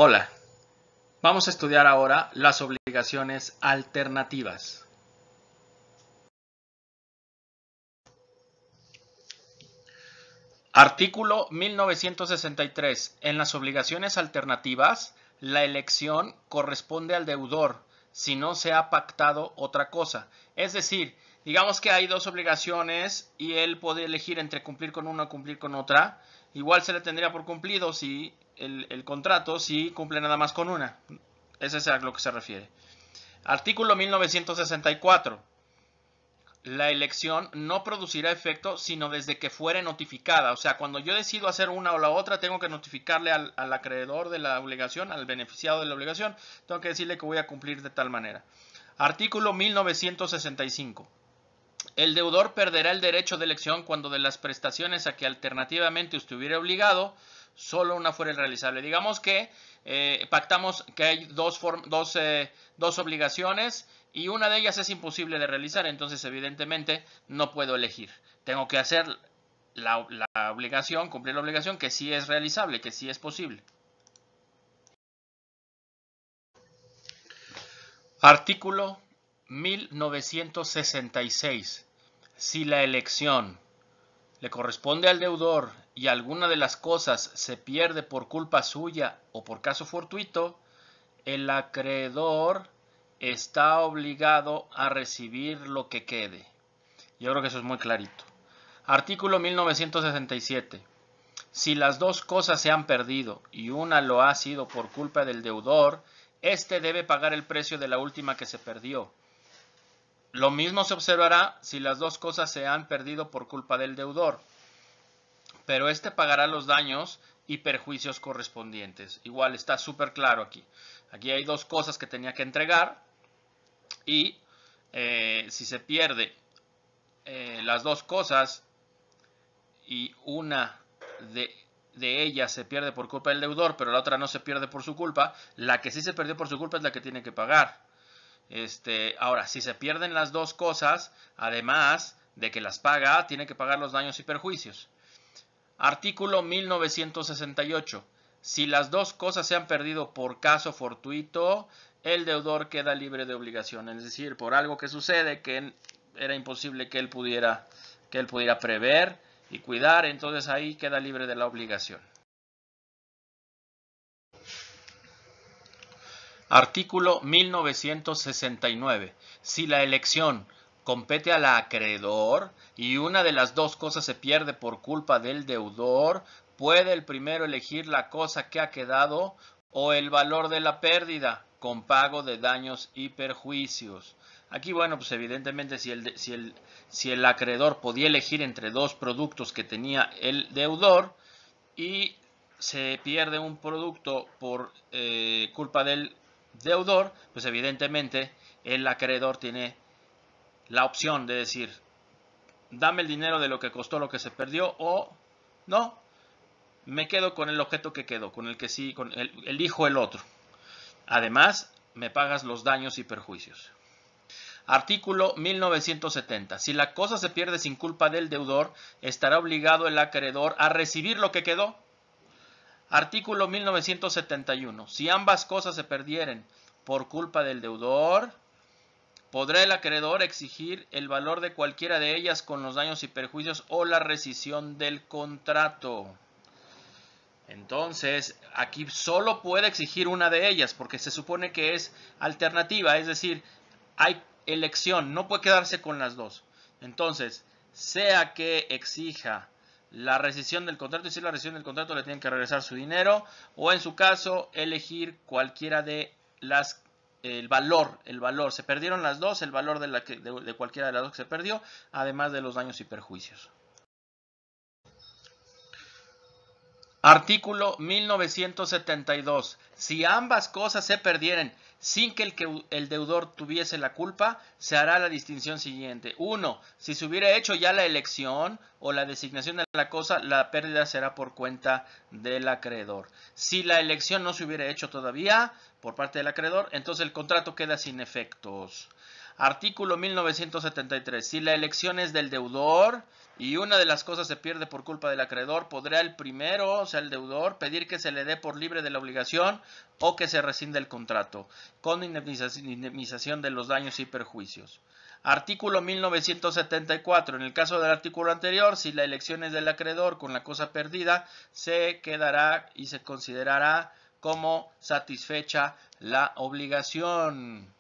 Hola, vamos a estudiar ahora las obligaciones alternativas. Artículo 1963. En las obligaciones alternativas, la elección corresponde al deudor si no se ha pactado otra cosa. Es decir, digamos que hay dos obligaciones y él puede elegir entre cumplir con una o cumplir con otra. Igual se le tendría por cumplido si el contrato si cumple nada más con una. Ese es a lo que se refiere. Artículo 1964. La elección no producirá efecto sino desde que fuere notificada. O sea, cuando yo decido hacer una o la otra, tengo que notificarle al acreedor de la obligación, al beneficiado de la obligación, tengo que decirle que voy a cumplir de tal manera. Artículo 1965. El deudor perderá el derecho de elección cuando de las prestaciones a que alternativamente estuviera obligado, solo una fuera realizable. Digamos que pactamos que hay dos obligaciones y una de ellas es imposible de realizar, entonces evidentemente no puedo elegir. Tengo que hacer la obligación, cumplir la obligación que sí es realizable, que sí es posible. Artículo 1966. Si la elección le corresponde al deudor y alguna de las cosas se pierde por culpa suya o por caso fortuito, el acreedor está obligado a recibir lo que quede. Yo creo que eso es muy clarito. Artículo 1967. Si las dos cosas se han perdido y una lo ha sido por culpa del deudor, éste debe pagar el precio de la última que se perdió. Lo mismo se observará si las dos cosas se han perdido por culpa del deudor, pero éste pagará los daños y perjuicios correspondientes. Igual está súper claro aquí. Aquí hay dos cosas que tenía que entregar y si se pierde las dos cosas y una de ellas se pierde por culpa del deudor, pero la otra no se pierde por su culpa, la que sí se perdió por su culpa es la que tiene que pagar. Ahora, si se pierden las dos cosas, además de que las paga, tiene que pagar los daños y perjuicios. Artículo 1968. Si las dos cosas se han perdido por caso fortuito, el deudor queda libre de obligación. Es decir, por algo que sucede que era imposible que él pudiera prever y cuidar, entonces ahí queda libre de la obligación. Artículo 1969. Si la elección compete al acreedor y una de las dos cosas se pierde por culpa del deudor, puede el primero elegir la cosa que ha quedado o el valor de la pérdida con pago de daños y perjuicios. Aquí, bueno, pues evidentemente si el acreedor podía elegir entre dos productos que tenía el deudor y se pierde un producto por culpa del deudor, pues evidentemente el acreedor tiene la opción de decir, dame el dinero de lo que costó lo que se perdió o no, me quedo con el objeto que quedó, con el que sí, elijo el otro. Además, me pagas los daños y perjuicios. Artículo 1970. Si la cosa se pierde sin culpa del deudor, estará obligado el acreedor a recibir lo que quedó. Artículo 1971. Si ambas cosas se perdieren por culpa del deudor, podrá el acreedor exigir el valor de cualquiera de ellas con los daños y perjuicios o la rescisión del contrato. Entonces, aquí solo puede exigir una de ellas porque se supone que es alternativa, es decir, hay elección, no puede quedarse con las dos. Entonces, sea que exija la rescisión del contrato y si la rescisión del contrato le tienen que regresar su dinero o en su caso elegir cualquiera de las el valor, se perdieron las dos, el valor de cualquiera de las dos que se perdió, además de los daños y perjuicios. Artículo 1972. Si ambas cosas se perdieren sin que el deudor tuviese la culpa, se hará la distinción siguiente. 1. Si se hubiera hecho ya la elección o la designación de la cosa, la pérdida será por cuenta del acreedor. Si la elección no se hubiera hecho todavía por parte del acreedor, entonces el contrato queda sin efectos. Artículo 1973. Si la elección es del deudor y una de las cosas se pierde por culpa del acreedor, podrá el primero, o sea el deudor, pedir que se le dé por libre de la obligación o que se rescinde el contrato, con indemnización de los daños y perjuicios. Artículo 1974. En el caso del artículo anterior, si la elección es del acreedor con la cosa perdida, se quedará y se considerará como satisfecha la obligación.